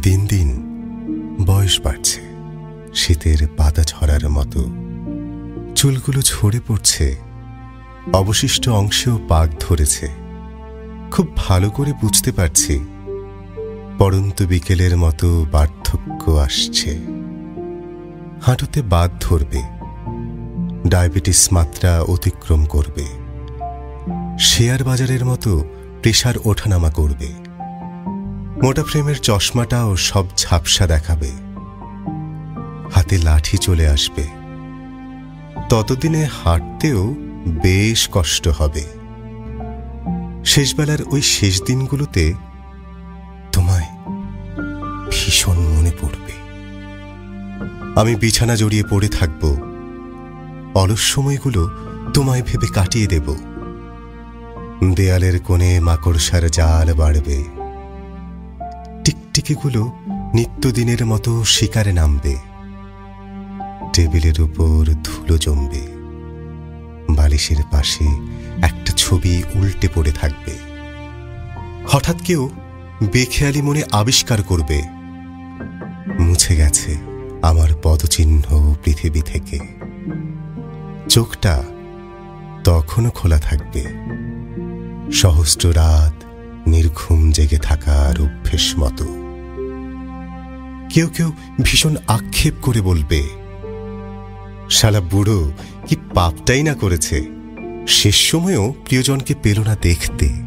দিন দিন বয়স বাড়ছে, শীতের পাতা ঝরার মতো চুলগুলো ঝরে পড়ছে, অবশিষ্ট অংশেও পাক ধরেছে। খুব ভালো করে বুঝতে পারছি পড়ন্ত বিকেলের মতো বার্ধক্য আসছে। হাঁটুতে বাদ ধরবে, ডায়াবেটিস মাত্রা অতিক্রম করবে, শেয়ার বাজারের মতো প্রেসার ওঠানামা করবে, মোটা ফ্রেমের চশমাটাও সব ঝাপসা দেখাবে, হাতে লাঠি চলে আসবে। ততদিনে হাঁটতেও বেশ কষ্ট হবে। শেষবেলার ওই শেষ দিনগুলোতে তোমায় ভীষণ মনে পড়বে। আমি বিছানা জড়িয়ে পড়ে থাকব, অলস সময়গুলো তোমায় ভেবে কাটিয়ে দেব। দেয়ালের কোণে মাকড়সার জাল বাড়বে, টিকটিকিগুলো নিত্যদিনের মতো শিকারে নামবে। টেবিলের উপর ধুলো জমবে, বালিশের পাশে একটা ছবি উল্টে পড়ে থাকবে। হঠাৎ কেউ বেখেয়ালি মনে আবিষ্কার করবে, মুছে গেছে আমার পদচিহ্ন পৃথিবী থেকে। চোখটা তখনও খোলা থাকবে, সহস্র রাত নির্ঘুম জেগে থাকার অভ্যেস মতো। কেউ কেউ ভীষণ আক্ষেপ করে বলবে, শালা বুড়ো কি পাপটাই না করেছে, শেষ সময়েও প্রিয়জনকে পেল না দেখতে।